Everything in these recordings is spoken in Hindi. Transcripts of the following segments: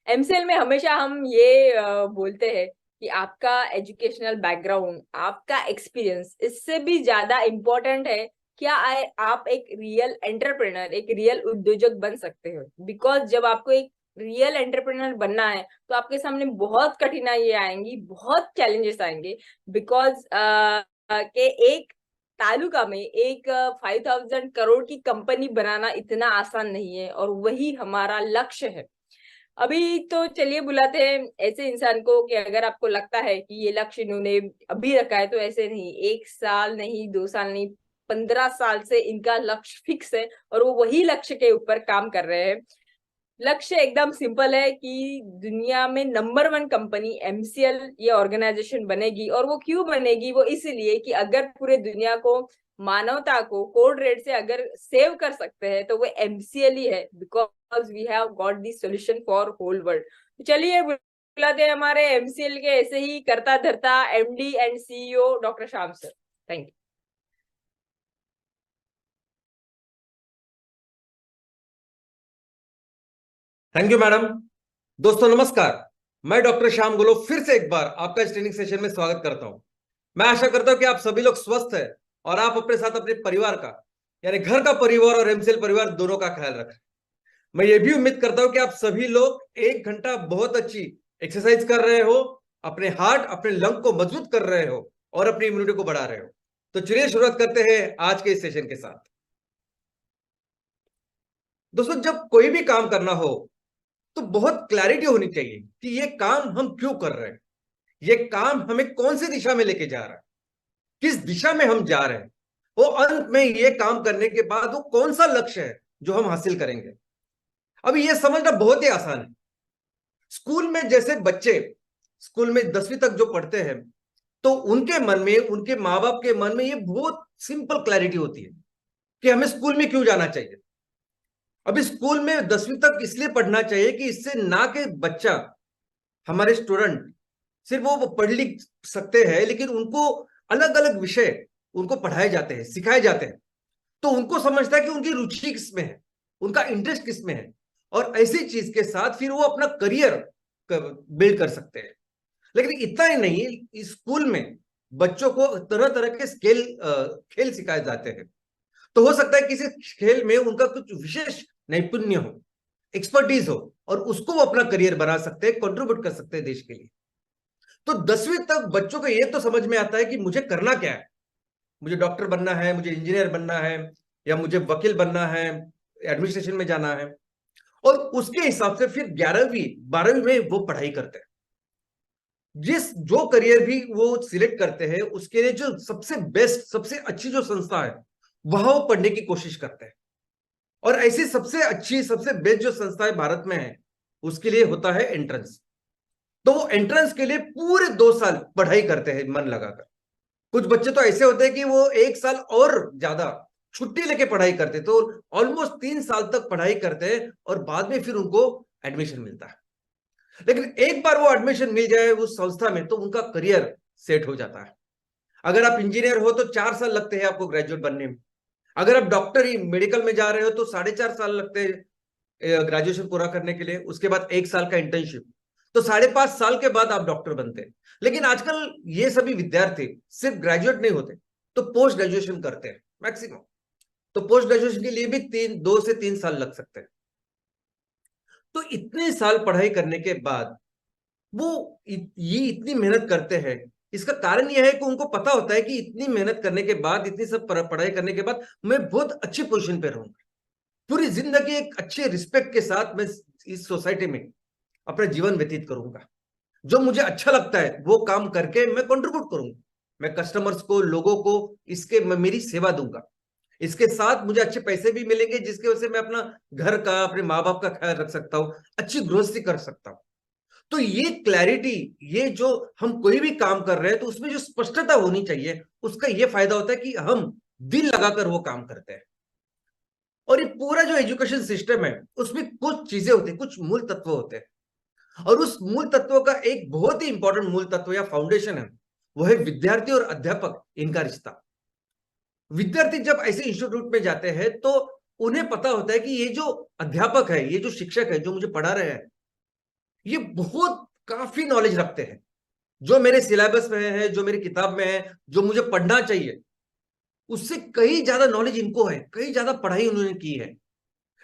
एमसीएल में हमेशा हम ये बोलते हैं कि आपका एजुकेशनल बैकग्राउंड, आपका एक्सपीरियंस इससे भी ज्यादा इम्पोर्टेंट है। क्या आप एक रियल एंटरप्रेनर, एक रियल उद्योजक बन सकते हो? बिकॉज जब आपको एक रियल एंटरप्रेनर बनना है तो आपके सामने बहुत कठिनाइयां आएंगी, बहुत चैलेंजेस आएंगे। बिकॉज के एक तालुका में एक 5,000 करोड़ की कंपनी बनाना इतना आसान नहीं है, और वही हमारा लक्ष्य है। अभी तो चलिए बुलाते हैं ऐसे इंसान को कि अगर आपको लगता है कि ये लक्ष्य इन्होंने अभी रखा है, तो ऐसे नहीं, 1 साल नहीं, 2 साल नहीं, 15 साल से इनका लक्ष्य फिक्स है और वो वही लक्ष्य के ऊपर काम कर रहे हैं। लक्ष्य एकदम सिंपल है कि दुनिया में नंबर 1 कंपनी एमसीएल ये ऑर्गेनाइजेशन बनेगी। और वो क्यों बनेगी? वो इसलिए कि अगर पूरे दुनिया को, मानवता को कोड रेड से अगर सेव कर सकते हैं तो वो एमसीएल ही है। Because we have got the solution for whole world. तो चलिए बुलाते हैं हमारे एमसीएल के ऐसे ही करता धरता MD and CEO doctor Shyam sir. Thank you. Thank you madam. दोस्तों नमस्कार। मैं डॉक्टर श्याम गुलो फिर से एक बार आपका इस ट्रेनिंग सेशन में स्वागत करता हूं। मैं आशा करता हूं कि आप सभी लोग स्वस्थ हैं और आप अपने साथ अपने परिवार का, यानी घर का परिवार और एमसीएल परिवार दोनों का ख्याल रखें। मैं ये भी उम्मीद करता हूं कि आप सभी लोग 1 घंटा बहुत अच्छी एक्सरसाइज कर रहे हो, अपने हार्ट अपने लंग को मजबूत कर रहे हो और अपनी इम्यूनिटी को बढ़ा रहे हो। तो चलिए शुरुआत करते हैं आज के इस सेशन के साथ। दोस्तों, जब कोई भी काम करना हो तो बहुत क्लैरिटी होनी चाहिए कि ये काम हम क्यों कर रहे हैं, ये काम हमें कौन सी दिशा में लेके जा रहा है, किस दिशा में हम जा रहे हैं, वो अंत में ये काम करने के बाद वो कौन सा लक्ष्य है जो हम हासिल करेंगे। अभी ये समझना बहुत ही आसान है। स्कूल में जैसे बच्चे स्कूल में 10वीं तक जो पढ़ते हैं, तो उनके मन में, उनके माँ बाप के मन में ये बहुत सिंपल क्लैरिटी होती है कि हमें स्कूल में क्यों जाना चाहिए। अभी स्कूल में 10वीं तक इसलिए पढ़ना चाहिए कि इससे ना कि बच्चा, हमारे स्टूडेंट सिर्फ वो पढ़ लिख सकते हैं, लेकिन उनको अलग अलग विषय उनको पढ़ाए जाते हैं, सिखाए जाते हैं। तो उनको समझता है कि उनकी रुचि किसमें है, उनका इंटरेस्ट किसमें है, और ऐसी चीज के साथ फिर वो अपना करियर बिल्ड कर सकते हैं। लेकिन इतना ही नहीं, इस स्कूल में बच्चों को तरह तरह के खेल सिखाए जाते हैं। तो हो सकता है किसी खेल में उनका कुछ विशेष नैपुण्य हो, एक्सपर्टीज हो, और उसको वो अपना करियर बना सकते हैं, कंट्रीब्यूट कर सकते हैं देश के लिए। तो 10वीं तक बच्चों को ये तो समझ में आता है कि मुझे करना क्या है। मुझे डॉक्टर बनना है, मुझे इंजीनियर बनना है, या मुझे वकील बनना है, एडमिनिस्ट्रेशन में जाना है। और उसके हिसाब से फिर 11वीं 12वीं में वो पढ़ाई करते हैं। जिस जो करियर भी वो सिलेक्ट करते हैं, उसके लिए जो सबसे बेस्ट, सबसे अच्छी जो संस्था है, वहां वो पढ़ने की कोशिश करते हैं। और ऐसी सबसे अच्छी, सबसे बेस्ट जो संस्थाएं भारत में है, उसके लिए होता है एंट्रेंस। तो वो एंट्रेंस के लिए पूरे 2 साल पढ़ाई करते हैं मन लगाकर। कुछ बच्चे तो ऐसे होते हैं कि वो 1 साल और ज्यादा छुट्टी लेके पढ़ाई करते, तो ऑलमोस्ट 3 साल तक पढ़ाई करते हैं और बाद में फिर उनको एडमिशन मिलता है। लेकिन एक बार वो एडमिशन मिल जाए उस संस्था में, तो उनका करियर सेट हो जाता है। अगर आप इंजीनियर हो तो 4 साल लगते हैं आपको ग्रेजुएट बनने में। अगर आप डॉक्टर ही मेडिकल में जा रहे हो तो 4.5 साल लगते हैं ग्रेजुएशन पूरा करने के लिए। उसके बाद 1 साल का इंटर्नशिप, तो 5.5 साल के बाद आप डॉक्टर बनते हैं। लेकिन आजकल ये सभी विद्यार्थी सिर्फ ग्रेजुएट नहीं होते, तो पोस्ट ग्रेजुएशन करते हैं मैक्सिमम। तो पोस्ट ग्रेजुएशन के लिए भी 2 से 3 साल लग सकते हैं। तो इतने साल पढ़ाई करने के बाद वो ये इतनी मेहनत करते हैं। इसका कारण यह है कि उनको पता होता है कि इतनी मेहनत करने के बाद, इतनी सब पढ़ाई करने के बाद मैं बहुत अच्छी पोजीशन पे रहूंगा, पूरी जिंदगी एक अच्छे रिस्पेक्ट के साथ मैं इस सोसाइटी में अपना जीवन व्यतीत करूंगा। जो मुझे अच्छा लगता है वो काम करके मैं कंट्रीब्यूट करूंगा, मैं कस्टमर्स को, लोगों को इसके मैं मेरी सेवा दूंगा। इसके साथ मुझे अच्छे पैसे भी मिलेंगे, जिसकी वजह से मैं अपना घर का, अपने माँ बाप का ख्याल रख सकता हूँ, अच्छी गृहस्थी कर सकता हूँ। तो ये क्लैरिटी, ये जो हम कोई भी काम कर रहे हैं तो उसमें जो स्पष्टता होनी चाहिए, उसका ये फायदा होता है कि हम दिल लगाकर वो काम करते हैं। और ये पूरा जो एजुकेशन सिस्टम है, उसमें कुछ चीजें होती हैं, कुछ मूल तत्व होते हैं। और उस मूल तत्व का एक बहुत ही इंपॉर्टेंट मूल तत्व या फाउंडेशन है, वो है विद्यार्थी और अध्यापक, इनका रिश्ता। विद्यार्थी जब ऐसे इंस्टीट्यूट में जाते हैं तो उन्हें पता होता है कि ये जो अध्यापक है, ये जो शिक्षक है जो मुझे पढ़ा रहे हैं, ये बहुत काफी नॉलेज रखते हैं, जो मेरे सिलेबस में है, जो मेरी किताब में है, जो मुझे पढ़ना चाहिए, उससे कहीं ज्यादा नॉलेज इनको है, कहीं ज्यादा पढ़ाई उन्होंने की है।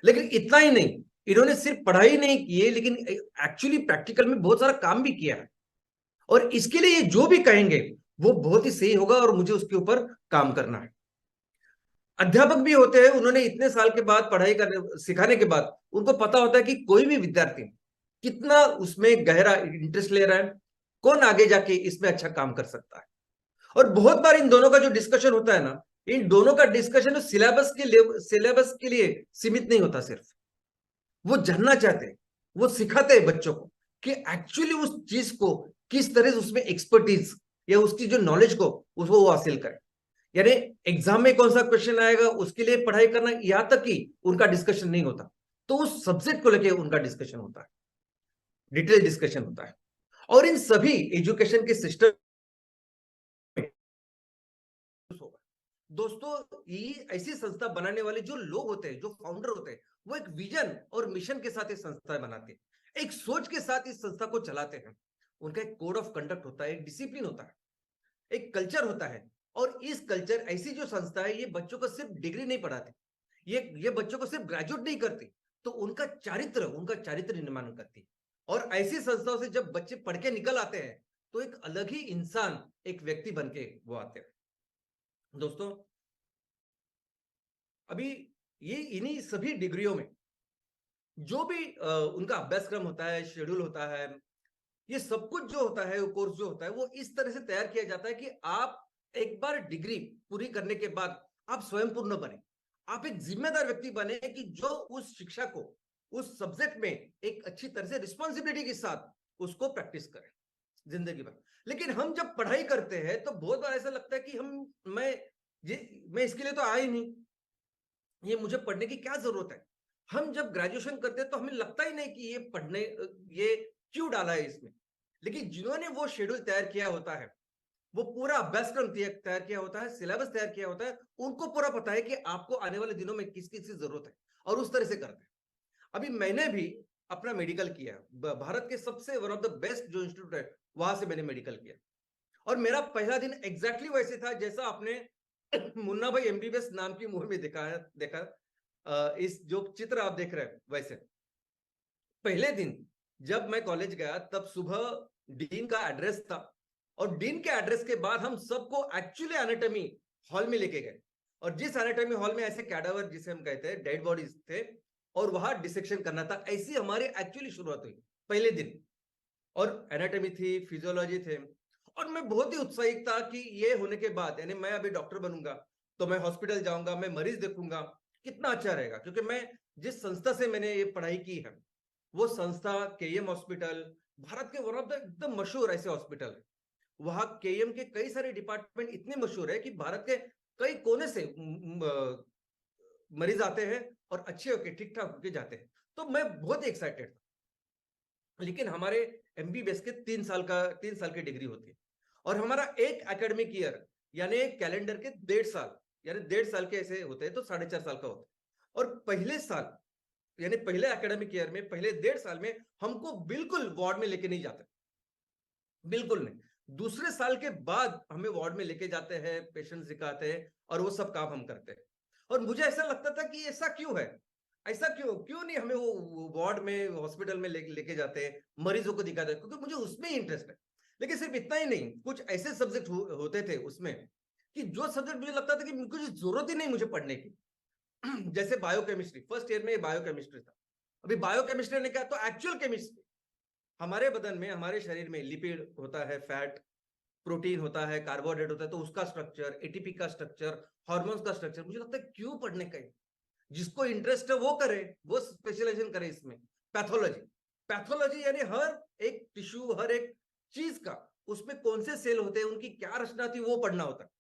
लेकिन इतना ही नहीं, इन्होंने सिर्फ पढ़ाई नहीं की है, लेकिन एक्चुअली प्रैक्टिकल में बहुत सारा काम भी किया है। और इसके लिए ये जो भी कहेंगे वो बहुत ही सही होगा, और मुझे उसके ऊपर काम करना है। अध्यापक भी होते हैं, उन्होंने इतने साल के बाद पढ़ाई करने सिखाने के बाद उनको पता होता है कि कोई भी विद्यार्थी कितना उसमें गहरा इंटरेस्ट ले रहा है, कौन आगे जाके इसमें अच्छा काम कर सकता है। और बहुत बार इन दोनों का जो डिस्कशन होता है ना, इन दोनों का डिस्कशन सिलेबस के लिए सीमित नहीं होता। सिर्फ वो जानना चाहते हैं, वो सिखाते हैं बच्चों को कि एक्चुअली उस चीज को किस तरह से उसमें एक्सपर्टीज या उसकी जो नॉलेज को उसको वो हासिल करें। यानी एग्जाम में कौन सा क्वेश्चन आएगा उसके लिए पढ़ाई करना, यहां तक कि उनका डिस्कशन नहीं होता। तो उस सब्जेक्ट को लेकर उनका डिस्कशन होता है, डिटेल डिस्कशन होता है। और इन सभी एजुकेशन के सिस्टम होगा। दोस्तों, ये ऐसी संस्था बनाने वाले जो लोग होते हैं, जो फाउंडर होते हैं, वो एक विजन और मिशन के साथ ये संस्था बनाते हैं, एक सोच के साथ इस संस्था को चलाते हैं। उनका एक कोड ऑफ कंडक्ट होता है, एक डिसिप्लिन होता है, एक कल्चर होता है। और इस कल्चर, ऐसी जो संस्था है, ये बच्चों को सिर्फ डिग्री नहीं पढ़ाती, ये बच्चों को सिर्फ ग्रेजुएट नहीं करती, तो उनका चारित्र निर्माण करती। और ऐसी संस्थाओं से जब बच्चे पढ़ के निकल आते हैं, तो एक अलग ही इंसान, एक व्यक्ति बन के वो आते हैं। दोस्तों, अभी ये इन्हीं सभी डिग्रियों में जो भी उनका अभ्यासक्रम होता है, शेड्यूल होता है, ये सब कुछ जो होता है, कोर्स जो होता है, वो इस तरह से तैयार किया जाता है कि आप एक बार डिग्री पूरी करने के बाद आप स्वयं पूर्ण बने, आप एक जिम्मेदार व्यक्ति बने कि जो उस शिक्षा को, उस सब्जेक्ट में एक अच्छी तरह से रिस्पॉन्सिबिलिटी के साथ उसको प्रैक्टिस करें जिंदगी भर। लेकिन हम जब पढ़ाई करते हैं तो बहुत बार ऐसा लगता है कि मैं इसके लिए तो आया ही नहीं, ये मुझे पढ़ने की क्या जरूरत है। हम जब ग्रेजुएशन करते हैं तो हमें लगता ही नहीं कि ये क्यों डाला है इसमें। लेकिन जिन्होंने वो शेड्यूल तैयार किया होता है, वो पूरा अभ्यासक्रम तैयार किया होता है, सिलेबस तैयार किया होता है, उनको पूरा पता है कि आपको आने वाले दिनों में किस किस की जरूरत है, और उस तरह से करते हैं। अभी मैंने भी अपना मेडिकल किया, भारत के सबसे वन ऑफ द बेस्ट जो इंस्टीट्यूट है, वहां से मैंने मेडिकल किया। और मेरा पहला दिन एग्जैक्टली वैसे था जैसा आपने मुन्ना भाई एमबीबीएस नाम की मूवी में देखा। इस जो चित्र आप देख रहे हैं, वैसे पहले दिन जब मैं कॉलेज गया, तब सुबह डीन का एड्रेस था, और डीन के एड्रेस के बाद हम सबको एक्चुअली एनाटॉमी हॉल में लेके गए। और जिस एनाटॉमी हॉल में ऐसे कैडावर, जिसे हम कहते हैं, डेड बॉडीज थे, और वहां डिसेक्शन करना था, ऐसी हमारी एक्चुअली शुरुआत हुई पहले दिन। और एनाटॉमी थी, फिजियोलॉजी थे। और मैं बहुत ही उत्साहित था कि ये होने के बाद, यानी मैं अभी डॉक्टर बनूंगा, तो मैं हॉस्पिटल जाऊंगा, मैं मरीज देखूंगा, कितना अच्छा रहेगा। क्योंकि मैं जिस संस्था से मैंने ये पढ़ाई की है, वो संस्था केएम हॉस्पिटल, भारत के वन ऑफ द एकदम मशहूर ऐसे हॉस्पिटल है। वहां केएम के कई सारे डिपार्टमेंट इतने मशहूर है कि भारत के कई कोने से मरीज आते हैं और अच्छे होके ठीक ठाक होके जाते हैं। तो मैं बहुत एक्साइटेड था। लेकिन हमारे एमबीबीएस के 3 साल की डिग्री होती है, और हमारा एक एकेडमिक ईयर, यानी कैलेंडर के 1.5 साल, यानी 1.5 साल के ऐसे होते हैं, तो 4.5 साल का होता है। और पहले साल, यानी पहले एकेडमिक ईयर में, पहले 1.5 साल में हमको बिल्कुल वार्ड में लेके नहीं जाते, बिल्कुल नहीं। दूसरे साल के बाद हमें वार्ड में लेके जाते हैं, पेशेंट दिखाते हैं, और वो सब काम हम करते हैं। और मुझे ऐसा लगता था कि ऐसा क्यों है, ऐसा क्यों क्यों नहीं हमें वो वार्ड में, हॉस्पिटल में लेके जाते हैं, मरीजों को दिखाते हैं, क्योंकि मुझे उसमें इंटरेस्ट है। लेकिन सिर्फ इतना ही नहीं, कुछ ऐसे सब्जेक्ट होते थे उसमें कि जो सब्जेक्ट मुझे लगता था कि मुझे जरूरत ही नहीं मुझे पढ़ने की। जैसे बायोकेमिस्ट्री, फर्स्ट ईयर में बायोकेमिस्ट्री था। अभी बायोकेमिस्ट्री ने क्या, तो एक्चुअल केमिस्ट्री, हमारे बदन में, हमारे शरीर में लिपिड होता है, फैट, प्रोटीन होता है, कार्बोहाइड्रेट होता है, तो उसका स्ट्रक्चर, एटीपी का स्ट्रक्चर, हार्मोन्स का स्ट्रक्चर, मुझे लगता है क्यों पढ़ने का। जिसको इंटरेस्ट है वो करे, वो स्पेशलाइजेशन करे इसमें। पैथोलॉजी, पैथोलॉजी यानी हर एक टिश्यू, हर एक चीज का, उसमें कौन से सेल होते हैं, उनकी क्या रचना थी, वो पढ़ना होता है।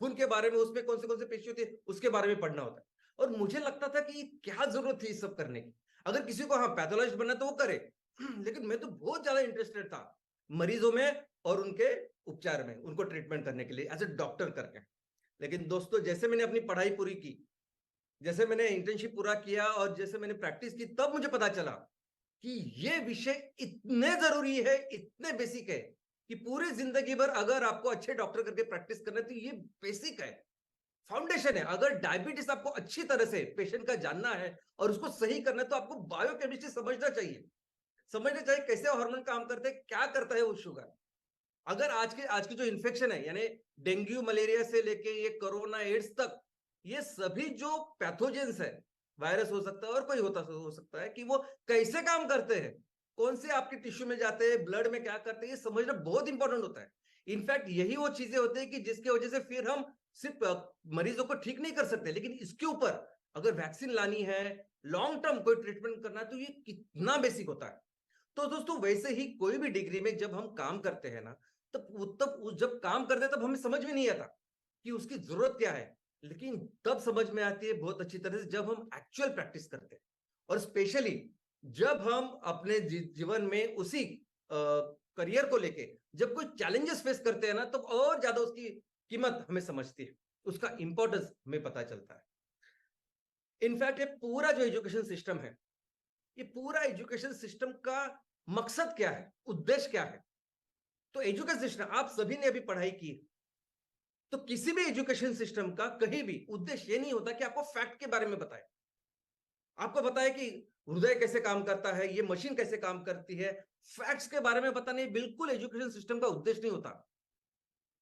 खून के बारे में, उसमें कौन से पेशी होती है, उसके बारे में पढ़ना होता है। और मुझे लगता था कि क्या जरूरत थी इस सब करने की। अगर किसी को हाँ पैथोलॉजिस्ट बनना तो वो करे, लेकिन मैं तो बहुत ज्यादा इंटरेस्टेड था मरीजों में और उनके उपचार में, उनको ट्रीटमेंट करने के लिए एज ए डॉक्टर करके। लेकिन दोस्तों, जैसे मैंने अपनी पढ़ाई पूरी की, जैसे मैंने इंटर्नशिप पूरा किया, और जैसे मैंने प्रैक्टिस की, तब मुझे पता चला कि ये विषय इतने जरूरी है, इतने बेसिक है कि पूरी जिंदगी भर अगर आपको अच्छे डॉक्टर करके प्रैक्टिस करना है तो ये बेसिक है, फाउंडेशन है। अगर डायबिटीज आपको अच्छी तरह से पेशेंट का जानना है और उसको सही करना है तो आपको बायोकेमिस्ट्री समझना चाहिए, समझना चाहिए कैसे हार्मोन काम करते हैं, क्या करता है वो शुगर। अगर आज की जो इन्फेक्शन है, यानी डेंगू मलेरिया से लेके ये कोरोना एड्स तक, ये सभी जो पैथोजेंस है, वायरस हो सकता है और कोई हो सकता है, कि वो कैसे काम करते हैं, कौन से आपके टिश्यू में जाते हैं, ब्लड में क्या करते हैं, ये समझना बहुत इंपॉर्टेंट होता है। इनफैक्ट यही वो चीजें होती है कि जिसकी वजह से फिर हम सिर्फ मरीजों को ठीक नहीं कर सकते, लेकिन इसके ऊपर अगर वैक्सीन लानी है, लॉन्ग टर्म कोई ट्रीटमेंट करना है, तो ये कितना बेसिक होता है। तो दोस्तों वैसे ही कोई भी डिग्री में जब हम काम करते हैं ना, तब जब काम करते हैं तब हमें समझ में नहीं आता कि उसकी जरूरत क्या है, लेकिन तब समझ में आती है बहुत अच्छी तरह से जब हम एक्चुअल प्रैक्टिस करते हैं। और स्पेशली जब हम अपने जीवन में उसी करियर को लेके जब कोई चैलेंजेस फेस करते हैं ना, तो और ज्यादा उसकी कीमत हमें समझती है, उसका इंपॉर्टेंस हमें पता चलता है। इनफैक्ट ये पूरा जो एजुकेशन सिस्टम है, ये पूरा एजुकेशन सिस्टम का मकसद क्या है, उद्देश्य क्या है। तो एजुकेशन सिस्टम, आप सभी ने अभी पढ़ाई की है, तो किसी भी एजुकेशन सिस्टम का कहीं भी उद्देश्य ये नहीं होता कि आपको फैक्ट के बारे में बताए, आपको बताए कि हृदय कैसे काम करता है, ये मशीन कैसे काम करती है, फैक्ट्स के बारे में बताने बिल्कुल एजुकेशन सिस्टम का उद्देश्य नहीं होता।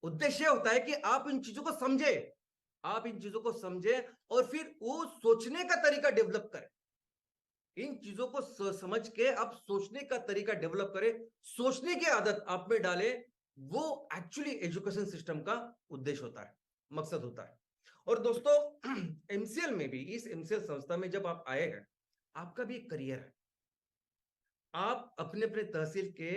उद्देश्य होता है कि आप इन चीजों को समझे, आप इन चीजों को समझे और फिर वो सोचने का तरीका डेवलप करें। इन चीजों को समझ के आप सोचने का तरीका डेवलप करें, सोचने की आदत आप में डाले, वो एक्चुअली एजुकेशन सिस्टम का उद्देश्य होता है, मकसद होता है। और दोस्तों एमसीएल में भी, इस एमसीएल संस्था में जब आप आए हैं, आपका भी एक करियर है, आप अपने अपने तहसील के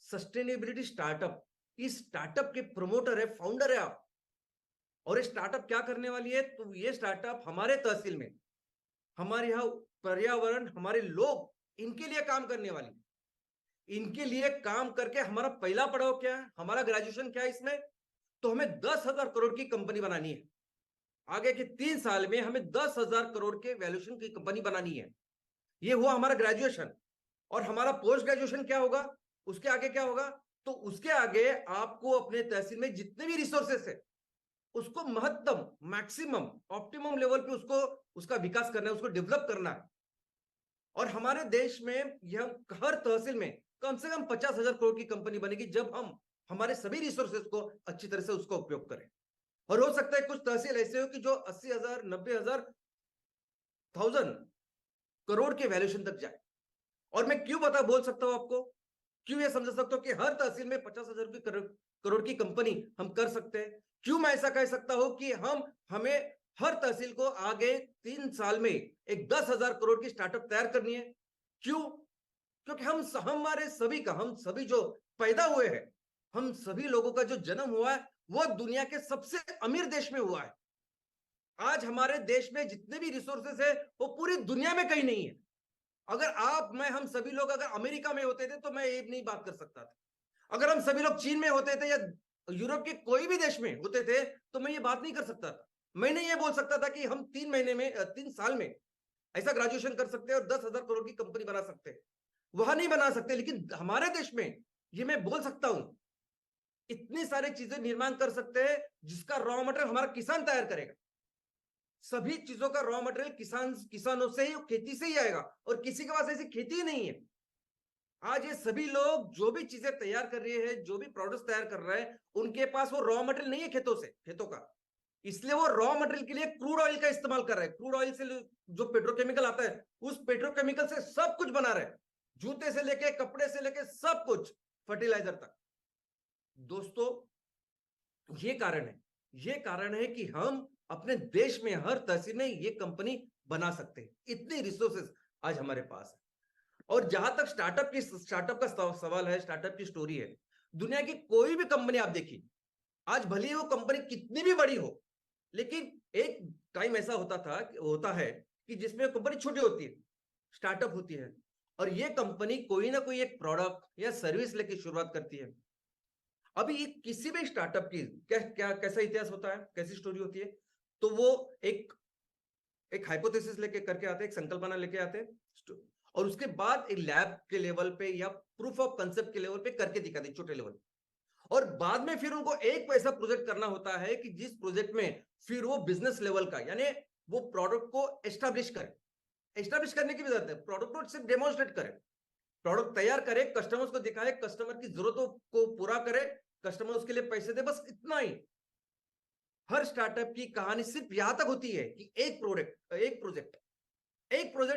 सस्टेनेबिलिटी स्टार्टअप, इस स्टार्टअप के प्रमोटर है, फाउंडर है आप। और ये स्टार्टअप क्या करने वाली है, तो ये स्टार्टअप हमारे तहसील में, हमारे यहाँ पर्यावरण, हमारे लोग, इनके लिए काम करने वाली है। इनके लिए काम करके हमारा पहला पड़ाव क्या है, हमारा ग्रेजुएशन क्या है इसमें, तो हमें 10,000 करोड़ की कंपनी बनानी है। आगे के 3 साल में हमें 10,000 करोड़ के वैल्यूएशन की कंपनी बनानी है। ये हुआ हमारा ग्रेजुएशन। और हमारा पोस्ट ग्रेजुएशन क्या होगा, उसके आगे क्या होगा, तो उसके आगे आपको अपने तहसील में जितने भी रिसोर्सेस है उसको महत्तम, मैक्सिमम, ऑप्टिमम लेवल पे उसको, उसका विकास करना है, उसको डेवलप करना है। और हमारे देश में यह हर तहसील में कम से कम 50,000 करोड़ की कंपनी बनेगी जब हम हमारे सभी रिसोर्सेज को अच्छी तरह से उसका उपयोग करें। और हो सकता है कुछ तहसील ऐसे हो कि जो 80,000, 90,000, 1,000 करोड़ के वैल्यूएशन तक जाए। और मैं क्यों बोल सकता हूं आपको, क्यों ये समझ सकता हूं कि हर तहसील में 50,000 की करोड़ की कंपनी हम कर सकते हैं। क्यों मैं ऐसा कह सकता हूं कि हमें हर तहसील को आगे 3 साल में एक 10,000 करोड़ की स्टार्टअप तैयार करनी है। क्यों, क्योंकि हमारे सभी का, हम सभी जो पैदा हुए हैं, हम सभी लोगों का जो जन्म हुआ है वो दुनिया के सबसे अमीर देश में हुआ है। आज हमारे देश में जितने भी रिसोर्सेस है वो पूरी दुनिया में कहीं नहीं है। अगर आप, मैं, हम सभी लोग अगर अमेरिका में होते थे तो मैं ये नहीं बात कर सकता था। अगर हम सभी लोग चीन में होते थे या यूरोप के कोई भी देश में होते थे तो मैं ये बात नहीं कर सकता था। मैं नहीं ये बोल सकता था कि हम 3 महीने में, 3 साल में ऐसा ग्रेजुएशन कर सकते हैं और 10,000 करोड़ की कंपनी बना सकते हैं। वहां नहीं बना सकते, लेकिन हमारे देश में ये मैं बोल सकता हूं, इतनी सारी चीजें निर्माण कर सकते हैं जिसका रॉ मटेरियल हमारा किसान तैयार करेगा। सभी चीजों का रॉ मटेरियल किसानों से ही, खेती से ही आएगा, और किसी के पास ऐसी खेती ही नहीं है। आज ये सभी लोग जो भी चीजें तैयार कर रहे हैं, जो भी प्रोडक्ट्स तैयार कर रहे हैं, उनके पास वो रॉ मटेरियल नहीं है खेतों का। इसलिए वो रॉ मटेरियल के लिए क्रूड ऑयल का इस्तेमाल कर रहे हैं। क्रूड ऑयल से जो पेट्रोकेमिकल आता है, उस पेट्रोकेमिकल से सब कुछ बना रहे हैं, जूते से लेके, कपड़े से लेके, सब कुछ, फर्टिलाइजर तक। दोस्तों ये कारण है कि हम अपने देश में हर तहसील में ये कंपनी बना सकते हैं। इतनी रिसोर्सेस आज हमारे पास है। और जहां तक स्टार्टअप का सवाल है, स्टार्टअप की स्टोरी है, दुनिया की कोई भी कंपनी आप देखिए, आज भले ही वो कंपनी कितनी भी बड़ी हो, लेकिन एक टाइम ऐसा होता है कि जिसमें कंपनी छोटी होती है, स्टार्टअप होती है, और ये कंपनी कोई ना कोई एक प्रोडक्ट या सर्विस लेके शुरुआत करती है। अभी ये किसी भी स्टार्टअप की कैसा इतिहास होता है, कैसी स्टोरी होती है, तो वो एक एक हाइपोथेसिस लेके करके आते हैं, एक संकल्पना लेके आते हैं, और उसके बाद एक लैब के लेवल पे या प्रूफ ऑफ कंसेप्ट के लेवल पे करके दिखाते हैं, छोटे लेवल। और बाद में फिर उनको एक ऐसा प्रोजेक्ट करना होता है कि जिस प्रोजेक्ट में फिर वो बिजनेस लेवल का, यानी वो प्रोडक्ट को एस्टेब्लिश करे। एस्टेब्लिश करने की भी जरूरत है, प्रोडक्ट को सिर्फ डेमोन्स्ट्रेट करे, प्रोडक्ट तैयार करे, कस्टमर्स को दिखाए, कस्टमर की जरूरतों को पूरा करे, कस्टमर उसके लिए पैसे दे, बस इतना ही। हर स्टार्टअप की कहानी सिर्फ यहां तक होती है कि एक प्रोजेक्ट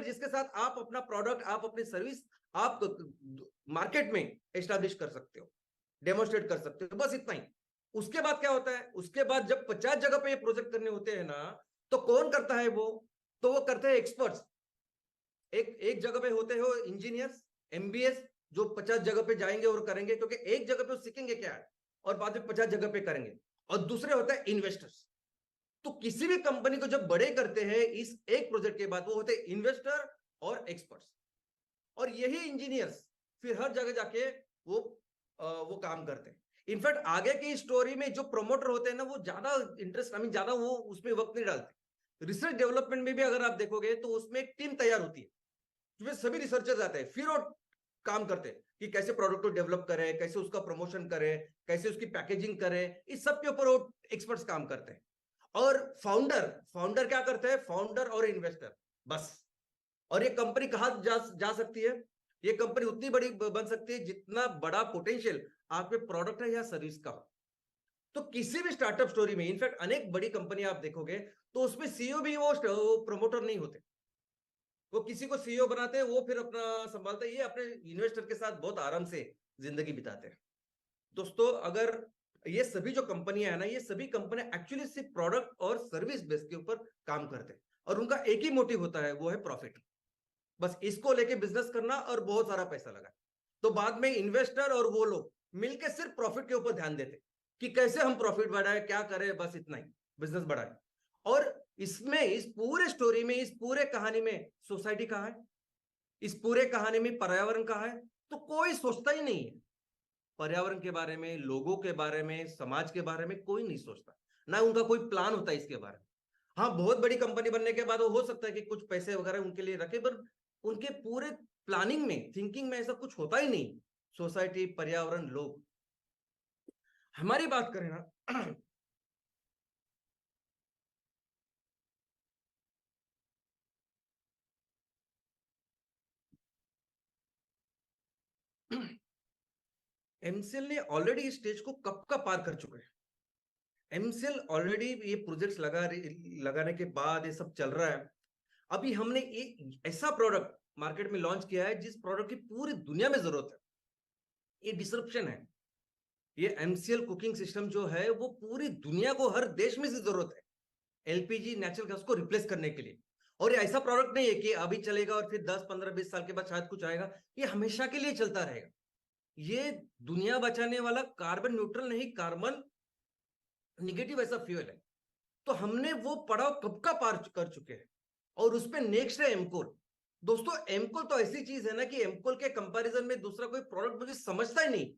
जिसके साथ आप अपना प्रोडक्ट, आप अपनी सर्विस, आप मार्केट में एस्टेब्लिश कर सकते हो, डेमोन्स्ट्रेट कर सकते हो, बस इतना ही। उसके बाद क्या होता है, उसके बाद जब 50 जगह पे ये प्रोजेक्ट करने होते हैं ना, तो कौन करता है वो? तो वो करते हैं एक्सपर्ट्स। एक एक जगह पे होते हो इंजीनियर्स, एमबीएस, जो 50 जगह पे जाएंगे और करेंगे, क्योंकि एक जगह पे वो सीखेंगे क्या है और बाद में 50 जगह पे करेंगे। और दूसरे होता है इन्वेस्टर्स। तो किसी भी कंपनी को जब बड़े करते हैं इस एक प्रोजेक्ट के बाद, वो होते हैं इन्वेस्टर और एक्सपर्ट्स। और यही इंजीनियर्स फिर हर जगह जाके वो काम करते हैं। इनफैक्ट आगे की स्टोरी में जो प्रमोटर होते हैं ना, वो ज्यादा इंटरेस्ट, ज्यादा वो उसमें वक्त नहीं डालते। रिसर्च डेवलपमेंट में भी अगर आप देखोगे तो उसमें एक टीम तैयार होती है, जिसमें सभी रिसर्चर्स आते हैं, फिर वो काम करते हैं कि कैसे प्रोडक्ट को डेवलप करें, कैसे उसका प्रमोशन करें, कैसे उसकी पैकेजिंग करें, इस सब के ऊपर वो एक्सपर्ट्स काम करते हैं। और फाउंडर फाउंडर क्या करते हैं? फाउंडर और इन्वेस्टर, बस। और ये कंपनी कहां जा सकती है? ये कंपनी उतनी बड़ी बन सकती है जितना बड़ा पोटेंशियल आप पे प्रोडक्ट है या सर्विस का हो। तो किसी भी स्टार्टअप स्टोरी में, इनफैक्ट अनेक बड़ी कंपनी आप देखोगे तो उसमें सीईओ भी वो प्रमोटर नहीं होते। वो किसी को सीईओ बनाते हैं, वो फिर अपना संभालते हैं, ये अपने इन्वेस्टर के साथ बहुत आराम से जिंदगी बिताते हैं। दोस्तों, अगर ये सभी जो कंपनियां है ना, ये सभी कंपनियां एक्चुअली सिर्फ प्रोडक्ट और सर्विस बेस के ऊपर काम करते हैं, और उनका एक ही मोटिव होता है, वो है प्रॉफिट। बस इसको लेके बिजनेस करना और बहुत सारा पैसा लगा। तो बाद में इन्वेस्टर और वो लोग मिलकर सिर्फ प्रॉफिट के ऊपर ध्यान देते कि कैसे हम प्रॉफिट बढ़ाए, क्या करें, बस इतना ही, बिजनेस बढ़ाए। और इसमें, इस पूरे स्टोरी में, इस पूरे कहानी में सोसाइटी कहाँ है? इस पूरे कहानी में पर्यावरण कहाँ है? तो कोई सोचता ही नहीं है पर्यावरण के बारे में, लोगों के बारे में, समाज के बारे में कोई नहीं सोचता। ना उनका कोई प्लान होता है इसके बारे में। हाँ, बहुत बड़ी कंपनी बनने के बाद वो हो सकता है कि कुछ पैसे वगैरह उनके लिए रखे, पर उनके पूरे प्लानिंग में, थिंकिंग में ऐसा कुछ होता ही नहीं। सोसाइटी, पर्यावरण, लोग। हमारी बात करें ना, एमसीएल ने ऑलरेडी इस स्टेज को कब का पार कर चुके हैं। एमसीएल ऑलरेडी ये प्रोजेक्ट्स लगाने के बाद ये सब चल रहा है। अभी हमने एक ऐसा प्रोडक्ट मार्केट में लॉन्च किया है जिस प्रोडक्ट की पूरी दुनिया में जरूरत है। ये डिसरप्शन है। ये एमसीएल कुकिंग सिस्टम जो है, वो पूरी दुनिया को, हर देश में से जरूरत है एलपीजी, नेचुरल गैस को रिप्लेस करने के लिए। और ये ऐसा प्रोडक्ट नहीं है कि अभी चलेगा और फिर 10 15 20 साल के बाद शायद कुछ आएगा। ये हमेशा के लिए चलता रहेगा। ये दुनिया बचाने वाला कार्बन न्यूट्रल नहीं, कार्बन निगेटिव ऐसा फ्यूल है। तो हमने वो पड़ाव कब का पार कर चुके हैं, और उस पर नेक्स्ट है एमकोल। दोस्तों, एमकोल तो ऐसी चीज है ना कि एमकोल के कंपैरिजन में दूसरा कोई प्रोडक्ट मुझे समझता ही नहीं।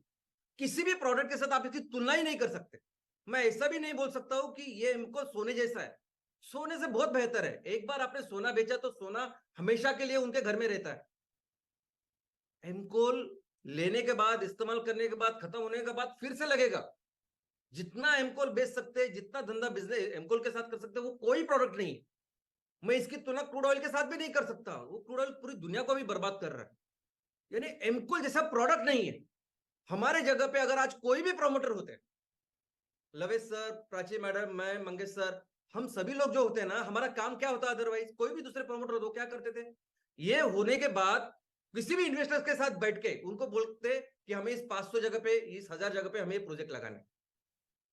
किसी भी प्रोडक्ट के साथ आप इसकी तुलना ही नहीं कर सकते। मैं ऐसा भी नहीं बोल सकता हूं कि ये एमकोल सोने जैसा है। सोने से बहुत बेहतर है। एक बार आपने सोना बेचा तो सोना हमेशा के लिए उनके घर में रहता है। एमकोल लेने के बाद, इस्तेमाल करने के बाद, खत्म होने के बाद फिर से लगेगा। जितना एमकोल बेच सकते हैं, जितना धंधा बिजनेस एमकोल के साथ कर सकते हैं, वो कोई प्रोडक्ट नहीं है। मैं इसकी तुलना क्रूड ऑयल के साथ भी नहीं कर सकता। वो क्रूड ऑयल पूरी दुनिया को भी बर्बाद कर रहा है। यानी एमकोल जैसा प्रोडक्ट नहीं है। हमारे जगह पे अगर आज कोई भी प्रमोटर होते हैं, लवेश सर, प्राची मैडम, मैं, मंगेश सर, हम सभी लोग जो होते हैं ना, हमारा काम क्या होता है? अदरवाइज कोई भी दूसरे प्रमोटर हो क्या करते थे? ये होने के बाद किसी भी इन्वेस्टर्स के साथ बैठ के उनको बोलते कि हमें इस 500 जगह पे, इस 1000 जगह पे हमें प्रोजेक्ट लगाने।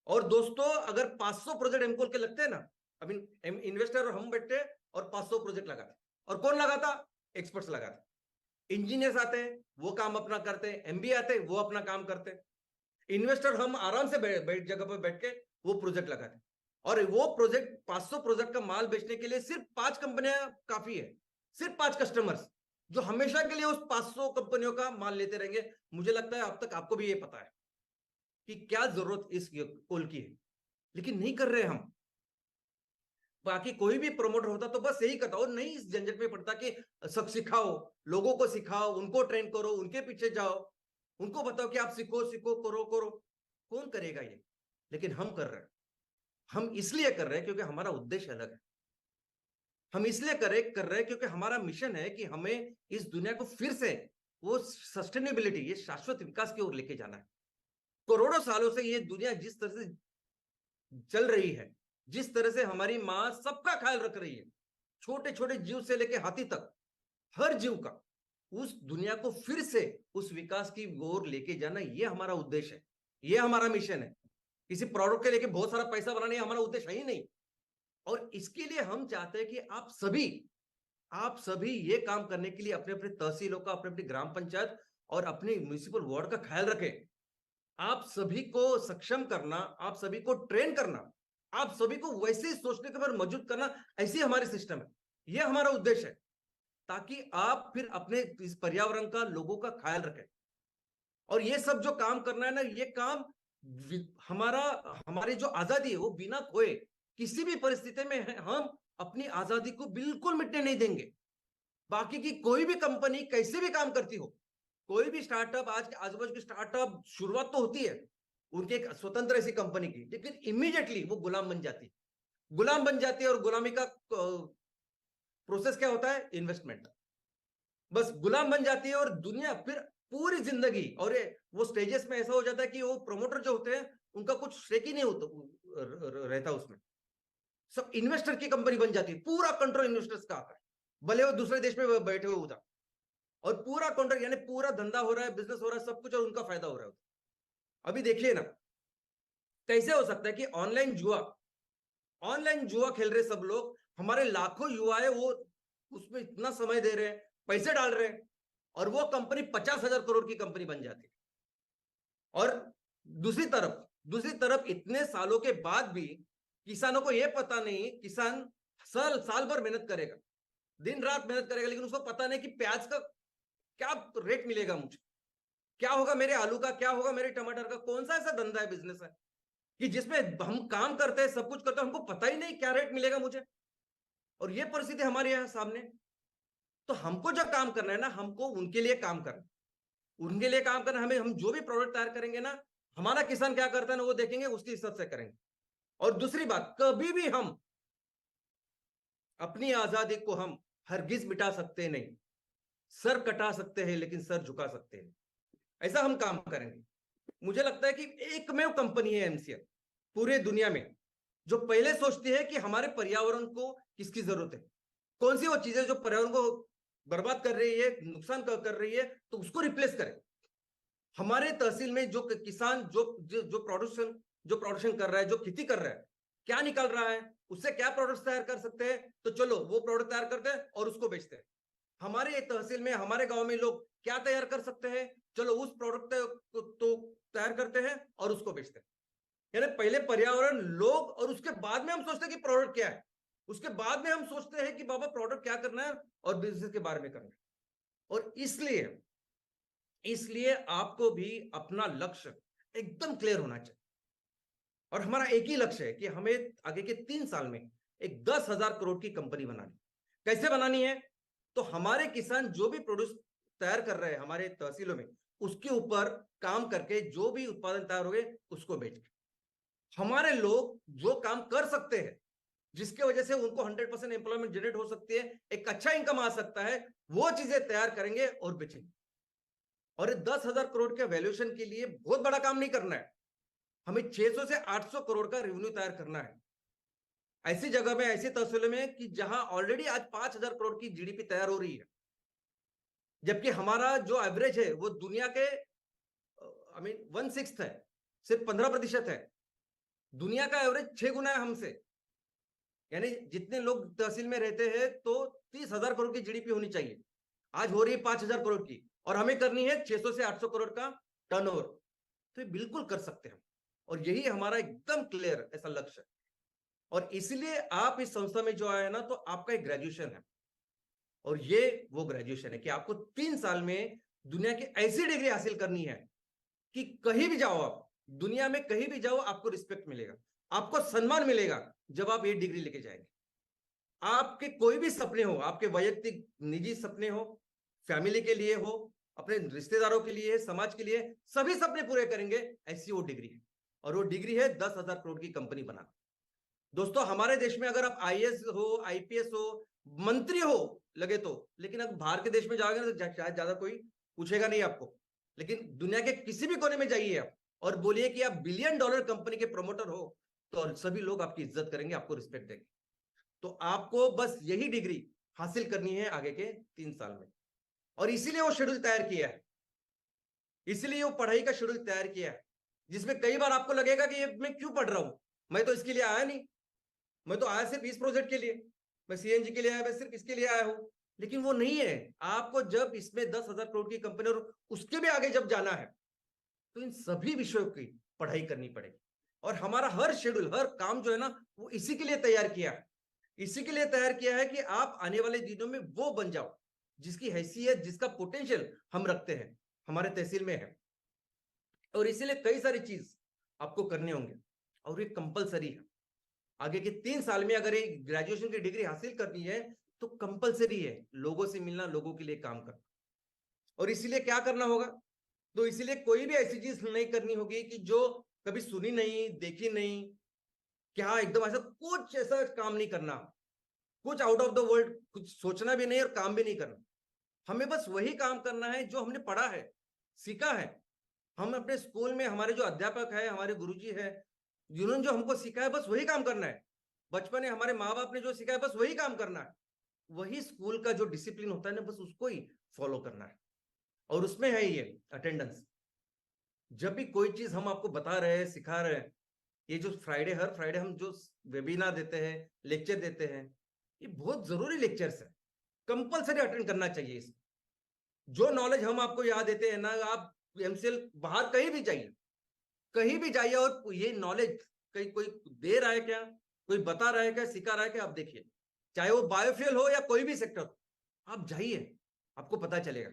और दोस्तों, अगर 500 प्रोजेक्ट एमकोल के लगते हैं ना, अभी इन्वेस्टर और हम बैठते और 500 प्रोजेक्ट लगाते। और कौन लगाता? एक्सपर्ट्स लगाते। इंजीनियर्स आते हैं, वो काम अपना करते हैं, एमबीए आते हैं, वो अपना काम करते हैं। इन्वेस्टर हम आराम से बैठ जगह पर बैठ के वो प्रोजेक्ट लगाते हैं। और वो प्रोजेक्ट, 500 प्रोजेक्ट का माल बेचने के लिए सिर्फ 5 कंपनियां काफी है। सिर्फ 5 कस्टमर्स जो हमेशा के लिए उस 500 कंपनियों का माल लेते रहेंगे। मुझे लगता है अब तक आपको भी ये पता है कि क्या जरूरत इस कोल की है, लेकिन नहीं कर रहे हम। बाकी कोई भी प्रमोटर होता तो बस यही करता, और नहीं इस झंझट में पड़ता कि सब सिखाओ, लोगों को सिखाओ, उनको ट्रेन करो, उनके पीछे जाओ, उनको बताओ कि आप सीखो सीखो करो करो। कौन करेगा ये? लेकिन हम कर रहे हैं। हम इसलिए कर रहे हैं क्योंकि हमारा उद्देश्य अलग है। हम इसलिए कर रहे हैं क्योंकि हमारा मिशन है कि हमें इस दुनिया को फिर से वो सस्टेनेबिलिटी, ये शाश्वत विकास की ओर लेके जाना है। करोड़ों सालों से ये दुनिया जिस तरह से चल रही है, जिस तरह से हमारी माँ सबका ख्याल रख रही है, छोटे छोटे जीव से लेकर हाथी तक, हर जीव का, उस दुनिया को फिर से उस विकास की ओर लेके जाना, ये हमारा उद्देश्य है, ये हमारा मिशन है। किसी प्रोडक्ट के लेके बहुत सारा पैसा बनाना ये हमारा उद्देश्य है ही नहीं। और इसके लिए हम चाहते हैं कि आप सभी ये काम करने के लिए अपने अपने तहसीलों का, अपने अपनी ग्राम पंचायत और अपने म्युनिसिपल वार्ड का ख्याल रखें। आप सभी को सक्षम करना, आप सभी को ट्रेन करना, आप सभी को वैसे ही सोचने के बाद मौजूद करना, ऐसी हमारी सिस्टम है। यह हमारा उद्देश्य है, ताकि आप फिर अपने इस पर्यावरण का, लोगों का ख्याल रखें। और ये सब जो काम करना है ना, ये काम हमारा, हमारी जो आजादी है वो बिना खोए किसी भी परिस्थिति में हम अपनी आजादी को बिल्कुल मिटने नहीं देंगे। बाकी की कोई भी कंपनी कैसे भी काम करती हो, कोई भी स्टार्टअप, आज के आजू बाजू की स्टार्टअप शुरुआत तो होती है उनके एक स्वतंत्र ऐसी कंपनी की, लेकिन इमीडिएटली वो गुलाम बन जाती है। गुलाम बन जाती है, और गुलामी का प्रोसेस क्या होता है? इन्वेस्टमेंट। बस गुलाम बन जाती है, और दुनिया फिर पूरी जिंदगी, और वो स्टेजेस में ऐसा हो जाता है कि वो प्रोमोटर जो होते हैं उनका कुछ स्टेक ही नहीं होता रहता उसमें। सब इन्वेस्टर की कंपनी बन जाती है, पूरा कंट्रोल इन्वेस्टर्स का आता है, भले वो दूसरे देश में बैठे हुए उधर, और पूरा कंट्रोल, यानी पूरा धंधा हो रहा है, बिजनेस हो रहा है, सब कुछ, और उनका फायदा हो रहा है। अभी देखिए ना, कैसे हो सकता है कि ऑनलाइन जुआ खेल रहे सब लोग, हमारे लाखों युवा है वो उसमें इतना समय दे रहे हैं, पैसे डाल रहे हैं, और वो कंपनी 50,000 करोड़ की कंपनी बन जाती है। और दूसरी तरफ इतने सालों के बाद भी किसानों को यह पता नहीं, किसान साल भर मेहनत करेगा, दिन रात मेहनत करेगा, लेकिन उसको पता नहीं कि प्याज का क्या रेट मिलेगा, मुझे क्या होगा, मेरे आलू का क्या होगा, मेरे टमाटर का। कौन सा ऐसा धंधा है, बिजनेस है कि जिसमें हम काम करते हैं, सब कुछ करते हैं, हमको पता ही नहीं क्या रेट मिलेगा मुझे। और ये परिस्थिति हमारे यहां सामने। तो हमको जब काम करना है ना, हमको उनके लिए काम करना, उनके लिए काम करना। हमें, हम जो भी प्रोडक्ट तैयार करेंगे ना, हमारा किसान क्या करता है ना, वो देखेंगे, उसके हिसाब से करेंगे। और दूसरी बात, कभी भी हम अपनी आजादी को हम हरगिज मिटा सकते नहीं। सर कटा सकते हैं लेकिन सर झुका सकते हैं, ऐसा हम काम करेंगे। मुझे लगता है कि एकमेव कंपनी है एमसीएल पूरे दुनिया में जो पहले सोचती है कि हमारे पर्यावरण को किसकी जरूरत है, कौन सी वो चीजें जो पर्यावरण को बर्बाद कर रही है, नुकसान कर रही है, तो उसको रिप्लेस करें। हमारे तहसील में जो किसान जो प्रोडक्शन कर रहा है, जो खेती कर रहा है, क्या निकल रहा है, उससे क्या प्रोडक्ट्स तैयार कर सकते हैं, तो चलो वो प्रोडक्ट तैयार करते हैं और उसको बेचते हैं। हमारे तहसील में, हमारे गांव में लोग क्या तैयार कर सकते हैं, चलो उस प्रोडक्ट तो तैयार करते हैं और उसको बेचते हैं। यानी पहले पर्यावरण, लोग, और उसके बाद में हम सोचते हैं कि प्रोडक्ट क्या है, उसके बाद में हम सोचते हैं कि बाबा प्रोडक्ट क्या करना है और बिजनेस के बारे में करना है। और इसलिए आपको भी अपना लक्ष्य एकदम क्लियर होना चाहिए। और हमारा एक ही लक्ष्य है कि हमें आगे के 3 साल में एक 10,000 करोड़ की कंपनी बनानी। कैसे बनानी है? तो हमारे किसान जो भी प्रोड्यूस तैयार कर रहे हैं हमारे तहसीलों में, उसके ऊपर काम करके जो भी उत्पादन तैयार हो गए उसको बेच के, हमारे लोग जो काम कर सकते हैं, जिसके वजह से उनको 100% एम्प्लॉयमेंट जनरेट हो सकती है, एक अच्छा इनकम आ सकता है, वो चीजें तैयार करेंगे और बेचेंगे। और 10,000 करोड़ के वैल्यूएशन के लिए बहुत बड़ा काम नहीं करना है, हमें 600 से 800 करोड़ का रेवेन्यू तैयार करना है, ऐसी जगह में, ऐसी तहसीलों में कि जहां ऑलरेडी आज 5,000 करोड़ की जीडीपी तैयार हो रही है, जबकि हमारा जो एवरेज है वो दुनिया के 1/6 है, सिर्फ 15% है। दुनिया का एवरेज 6 गुना है हमसे। यानी जितने लोग तहसील में रहते हैं तो 30,000 करोड़ की जीडीपी होनी चाहिए, आज हो रही है 5,000 करोड़ की, और हमें करनी है 600 से 800 करोड़ का टर्नओवर। तो ये बिल्कुल कर सकते हैं, और यही हमारा एकदम क्लियर ऐसा लक्ष्य है। और इसलिए आप इस संस्था में जो आए ना, तो आपका एक ग्रेजुएशन है, और ये वो ग्रेजुएशन है कि आपको 3 साल में दुनिया की ऐसी डिग्री हासिल करनी है कि कहीं भी जाओ आप, दुनिया में कहीं भी जाओ, आपको रिस्पेक्ट मिलेगा, आपको सम्मान मिलेगा जब आप ये डिग्री लेके जाएंगे। आपके कोई भी सपने हो, आपके वैयक्तिक निजी सपने हो, फैमिली के लिए हो, अपने रिश्तेदारों के लिए, समाज के लिए, सभी सपने पूरे करेंगे, ऐसी वो डिग्री है। और वो डिग्री है 10,000 करोड़ की कंपनी बनाना। दोस्तों, हमारे देश में अगर आप आईएएस हो, आईपीएस हो, मंत्री हो लगे तो, लेकिन अगर बाहर के देश में जाओगे ना तो शायद ज्यादा कोई पूछेगा नहीं आपको। लेकिन दुनिया के किसी भी कोने में जाइए आप और बोलिए कि आप बिलियन डॉलर कंपनी के प्रमोटर हो, तो सभी लोग आपकी इज्जत करेंगे, आपको रिस्पेक्ट देंगे। तो आपको बस यही डिग्री हासिल करनी है आगे के 3 साल में। और इसीलिए वो शेड्यूल तैयार किया है, इसीलिए वो पढ़ाई का शेड्यूल तैयार किया है, जिसमें कई बार आपको लगेगा कि ये मैं क्यों पढ़ रहा हूं, मैं तो इसके लिए आया नहीं, मैं तो आया सिर्फ इस प्रोजेक्ट के लिए, मैं सीएनजी के लिए आया, मैं सिर्फ इसके लिए आया हूं। लेकिन वो नहीं है। आपको जब इसमें 10,000 करोड़ की कंपनी और उसके भी आगे जब जाना है, तो इन सभी विषयों की पढ़ाई करनी पड़ेगी। और हमारा हर शेड्यूल, हर काम जो है ना, वो इसी के लिए तैयार किया है, इसी के लिए तैयार किया है कि आप आने वाले दिनों में वो बन जाओ जिसकी हैसियत, जिसका पोटेंशियल हम रखते हैं, हमारे तहसील में है। और इसीलिए कई सारी चीज आपको करने होंगे, और ये कंपलसरी है। आगे के 3 साल में अगर एक ग्रेजुएशन की डिग्री हासिल करनी है, तो कंपलसरी है लोगों से मिलना, लोगों के लिए काम करना। और इसीलिए क्या करना होगा, तो इसीलिए कोई भी ऐसी चीज नहीं करनी होगी कि जो कभी सुनी नहीं, देखी नहीं, क्या एकदम ऐसा कुछ ऐसा काम नहीं करना, कुछ आउट ऑफ द वर्ल्ड कुछ सोचना भी नहीं और काम भी नहीं करना। हमें बस वही काम करना है जो हमने पढ़ा है, सीखा है। हम अपने स्कूल में हमारे जो अध्यापक है, हमारे गुरुजी है, जिन्होंने जो हमको सिखाया, बस वही काम करना है। बचपन में हमारे माँ बाप ने जो सिखाया, बस वही काम करना है। वही स्कूल का जो डिसिप्लिन होता है ना, बस उसको ही फॉलो करना है। और उसमें है ये अटेंडेंस। जब भी कोई चीज हम आपको बता रहे हैं, सिखा रहे हैं, ये जो फ्राइडे, हर फ्राइडे हम जो वेबिनार देते हैं, लेक्चर देते हैं, ये बहुत जरूरी लेक्चर्स है, कंपलसरी अटेंड करना चाहिए इसको। जो नॉलेज हम आपको यहाँ देते हैं ना, आप एमसीएल बाहर कहीं भी जाइए, कहीं भी जाइए, और ये नॉलेज कहीं कोई दे रहा है क्या, कोई बता रहा है क्या, सिखा रहा है क्या, आप देखिए। चाहे वो बायोफ्यूल हो या कोई भी सेक्टर हो, आप जाइए, आपको पता चलेगा।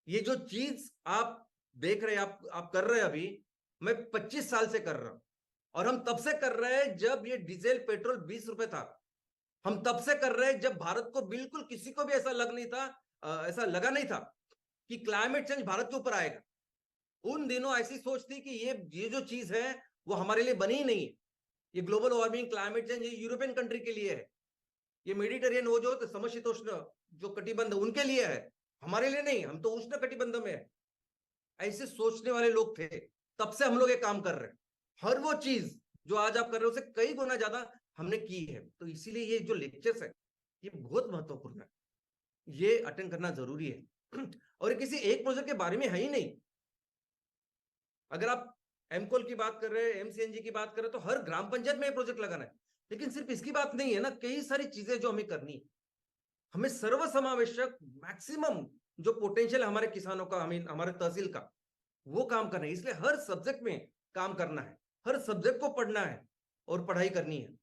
ये जो चीज आप देख रहे हैं, आप कर रहे हैं अभी, मैं 25 साल से कर रहा हूं। और हम तब से कर रहे हैं जब ये डीजल पेट्रोल 20 रुपए था। हम तब से कर रहे हैं जब भारत को बिल्कुल किसी को भी ऐसा लग नहीं था, ऐसा लगा नहीं था कि क्लाइमेट चेंज भारत के ऊपर आएगा। उन दिनों ऐसी सोच थी कि ये जो चीज है वो हमारे लिए बनी ही नहीं है। ये ग्लोबल वार्मिंग, क्लाइमेट चेंज, ये यूरोपियन कंट्री के लिए है। ये मेडिटेरियन वो जो समशीतोष्ण जो कटिबंध उनके लिए है, हमारे लिए नहीं। हम तो उष्ण कटिबंध में है। ऐसे सोचने वाले लोग थे, तब से हम लोग ये काम कर रहे हैं। हर वो चीज जो आज आप कर रहे हो, उससे कई गुना ज्यादा हमने की है। तो इसीलिए ये जो लेक्चर्स है, ये बहुत महत्वपूर्ण है, ये अटेंड करना जरूरी है। और ये किसी एक प्रोजेक्ट के बारे में है ही नहीं। अगर आप एमकोल की बात कर रहे हैं, एमसीएनजी की बात कर रहे हैं, तो हर ग्राम पंचायत में ये प्रोजेक्ट लगाना है। लेकिन सिर्फ इसकी बात नहीं है ना, कई सारी चीजें जो हमें करनी है। हमें सर्वसमावेशक मैक्सिमम जो पोटेंशियल हमारे किसानों का, हमें हमारे तहसील का, वो काम करना है। इसलिए हर सब्जेक्ट में काम करना है, हर सब्जेक्ट को पढ़ना है और पढ़ाई करनी है।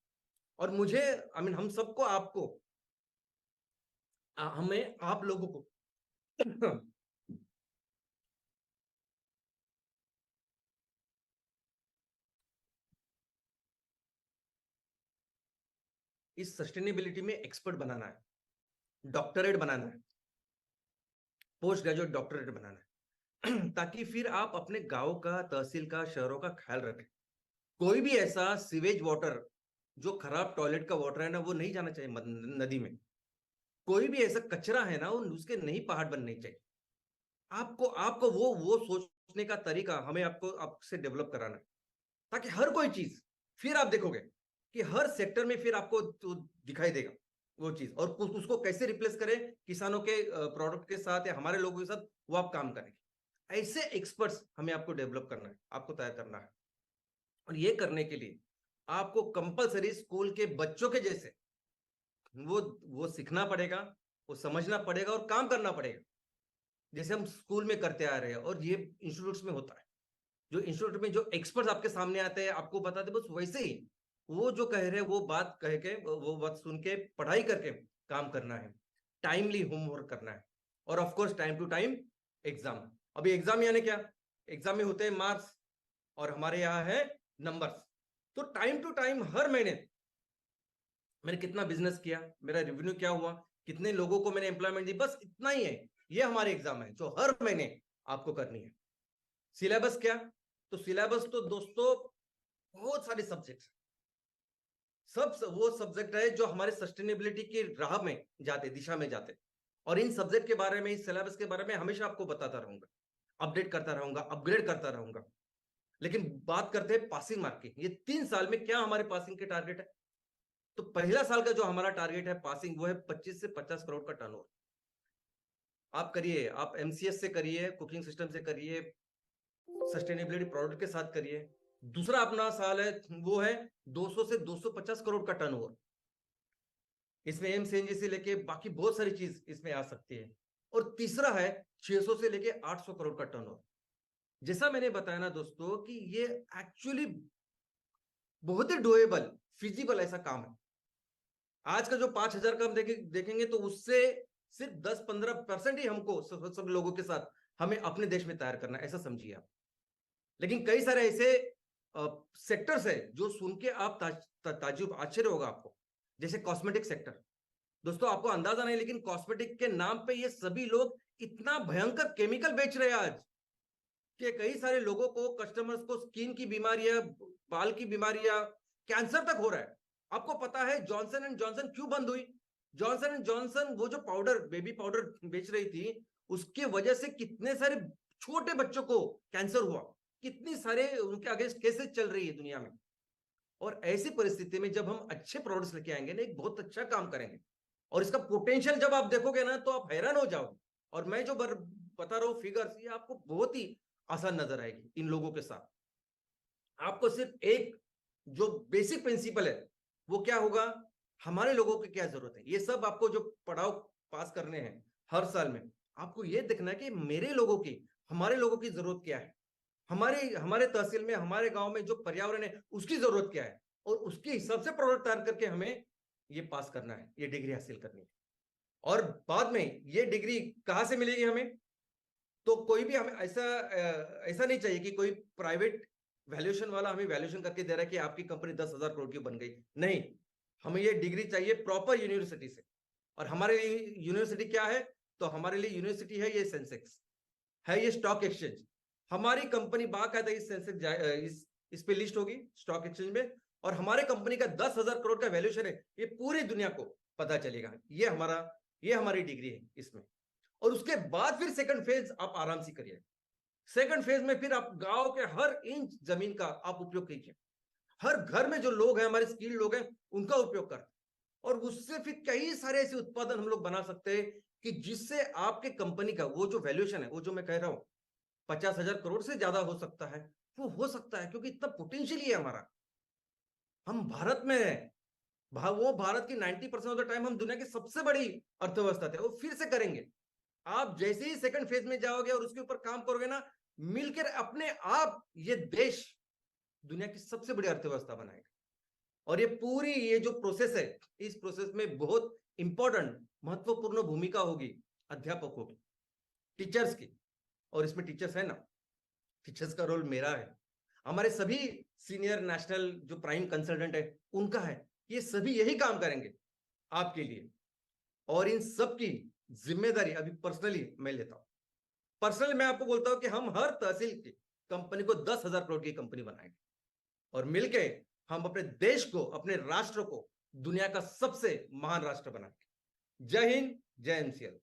और मुझे हम सबको, आपको, हमें आप लोगों को इस सस्टेनेबिलिटी में एक्सपर्ट बनाना है, डॉक्टरेट बनाना है, पोस्ट ग्रेजुएट डॉक्टरेट बनाना है, ताकि फिर आप अपने गांव का, तहसील का, शहरों का ख्याल रखें। कोई भी ऐसा सीवेज वाटर, जो खराब टॉयलेट का वाटर है ना, वो नहीं जाना चाहिए नदी में। कोई भी ऐसा कचरा है ना, वो उसके नहीं पहाड़ बनने चाहिए। आपको आपको वो सोचने का तरीका हमें आपको आपसे डेवलप कराना है, ताकि हर कोई चीज, फिर आप देखोगे कि हर सेक्टर में फिर आपको तो दिखाई देगा वो चीज। और उसको कैसे रिप्लेस करें किसानों के प्रोडक्ट के साथ या हमारे लोगों के साथ, वो आप काम करेंगे। ऐसे एक्सपर्ट्स हमें आपको डेवलप करना है, आपको तैयार करना है। और ये करने के लिए आपको कंपलसरी स्कूल के बच्चों के जैसे वो सीखना पड़ेगा, वो समझना पड़ेगा और काम करना पड़ेगा, जैसे हम स्कूल में करते आ रहे हैं और ये इंस्टीट्यूट्स में होता है। जो इंस्टीट्यूट में जो एक्सपर्ट्स आपके सामने आते हैं, आपको बताते, बस वैसे ही वो जो कह रहे हैं वो बात कह के, वो बात सुन के, पढ़ाई करके काम करना है, टाइमली होमवर्क करना है, और of course time to time exam. अभी एग्जाम यानी क्या, एग्जाम में होते हैं मार्क्स, और हमारे यहाँ है नंबर्स। तो टाइम टू टाइम हर महीने मैंने कितना बिजनेस किया, मेरा रेवेन्यू क्या हुआ, कितने लोगों को मैंने एम्प्लॉयमेंट दी, बस इतना ही है। ये हमारे एग्जाम है जो हर महीने आपको करनी है। सिलेबस क्या? तो सिलेबस तो दोस्तों बहुत सारे सब्जेक्ट, वो सब्जेक्ट है जो हमारे सस्टेनेबिलिटी की राह में जाते, दिशा में जाते। और इन सब्जेक्ट के बारे में, इस सिलेबस के बारे में हमेशा आपको बताता रहूंगा, अपडेट करता रहूंगा, अपग्रेड करता रहूंगा। लेकिन बात करते हैं पासिंग मार्क की। ये 3 साल में क्या हमारे पासिंग के टारगेट है? तो पहला साल का जो हमारा टारगेट है पासिंग, वो है 25 से 50 करोड़ का टर्नओवर। आप करिए, आप एमसीएस से करिए, कुकिंग सिस्टम से करिए, सस्टेनेबिलिटी प्रोडक्ट के साथ करिए। दूसरा अपना साल है, वो है 200 से 250 करोड़ का टर्नओवर। इसमें एम सीएनजी से लेके बाकी बहुत सारी चीज इसमें आ सकती है। और तीसरा है 600 से लेके 800 करोड़ का टर्नओवर। जैसा मैंने बताया ना दोस्तों कि ये एक्चुअली बहुत ही डोएबल, फिजिबल ऐसा काम है। आज का जो 5,000 का हम देखेंगे तो उससे सिर्फ 10-15% ही हमको सब लोगों के साथ हमें अपने देश में तैयार करना है, ऐसा समझिए आप। लेकिन कई सारे ऐसे सेक्टर्स है जो सुन के आप ताज्जुब, आश्चर्य होगा आपको। जैसे कॉस्मेटिक सेक्टर। दोस्तों आपको अंदाजा नहीं, लेकिन कॉस्मेटिक के नाम पे ये सभी लोग इतना भयंकर केमिकल बेच रहे हैं आज, कि कई सारे लोगों को, कस्टमर्स को स्किन की बीमारियां, बाल की बीमारियां, कैंसर तक हो रहा है। आपको पता है जॉनसन एंड जॉनसन क्यों बंद हुई? जॉनसन एंड जॉनसन वो जो पाउडर, बेबी पाउडर बेच रही थी, उसके वजह से कितने सारे छोटे बच्चों को कैंसर हुआ, कितनी सारे उनके अगेंस्ट केसेस चल रही है दुनिया में। और ऐसी परिस्थिति में जब हम अच्छे प्रोडक्ट्स लेके आएंगे ना, एक बहुत अच्छा काम करेंगे, और इसका पोटेंशियल जब आप देखोगे ना तो आप हैरान हो जाओगे। और मैं जो बता रहा हूं फिगर्स, ये आपको बहुत ही आसान नजर आएगी इन लोगों के साथ। आपको सिर्फ एक जो बेसिक प्रिंसिपल है वो क्या होगा, हमारे लोगों की क्या जरूरत है। ये सब आपको जो पढ़ाओ पास करने हैं हर साल में, आपको ये देखना है कि मेरे लोगों की, हमारे लोगों की जरूरत क्या है, हमारे हमारे तहसील में, हमारे गांव में जो पर्यावरण है उसकी जरूरत क्या है, और उसके हिसाब से प्रोडक्ट तैयार करके हमें ये पास करना है, ये डिग्री हासिल करनी है। और बाद में ये डिग्री कहां से मिलेगी हमें? तो कोई भी हमें ऐसा नहीं चाहिए कि कोई प्राइवेट वैल्यूएशन वाला हमें वैल्यूएशन करके दे रहा है कि आपकी कंपनी 10,000 करोड़ की बन गई। नहीं, हमें ये डिग्री चाहिए प्रॉपर यूनिवर्सिटी से। और हमारे लिए यूनिवर्सिटी क्या है? तो हमारे लिए यूनिवर्सिटी है ये सेंसेक्स, है ये स्टॉक एक्सचेंज। हमारी कंपनी बाकायदा इस सेंसेक्स, इस पे लिस्ट होगी स्टॉक एक्सचेंज में, और हमारे कंपनी का 10,000 करोड़ का वैल्यूएशन है, ये पूरी दुनिया को पता चलेगा। ये हमारी डिग्री है इसमें। और उसके बाद फिर सेकंड फेज आप आराम से करिए। सेकंड फेज में फिर आप गांव के हर इंच जमीन का आप उपयोग कीजिए। हर घर में जो लोग हैं, हमारे स्किल्ड लोग हैं, उनका उपयोग करें। और उससे फिर कई सारे ऐसे उत्पादन हम लोग बना सकते हैं कि जिससे आपके कंपनी का वो जो वैल्यूएशन है, वो जो मैं कह रहा हूं 50,000 करोड़ से ज्यादा हो सकता है, वो हो सकता है, क्योंकि इतना पोटेंशियल है हमारा। हम भारत में है, वो भारत की 90% ऑफ द टाइम हम दुनिया की सबसे बड़ी अर्थव्यवस्था थे, वो फिर से करेंगे। आप जैसे ही सेकंड फेज में जाओगे और उसके ऊपर काम करोगे ना, मिलकर अपने आप ये देश दुनिया की सबसे बड़ी अर्थव्यवस्था बनाएगा। और ये जो प्रोसेस है, इस प्रोसेस में बहुत इंपॉर्टेंट, महत्वपूर्ण भूमिका होगी अध्यापकों की, टीचर्स की। और इसमें टीचर्स है ना, टीचर्स का रोल मेरा है, हमारे सभी सीनियर नेशनल जो प्राइम कंसल्टेंट है उनका है। ये सभी यही काम करेंगे आपके लिए। और इन सब की जिम्मेदारी अभी पर्सनली मैं लेता हूं। पर्सनली मैं आपको बोलता हूं कि हम हर तहसील की कंपनी को 10,000 करोड़ की कंपनी बनाएंगे, और मिलके हम अपने देश को, अपने राष्ट्र को दुनिया का सबसे महान राष्ट्र बनाएंगे। जय हिंद, जय एमसीएल।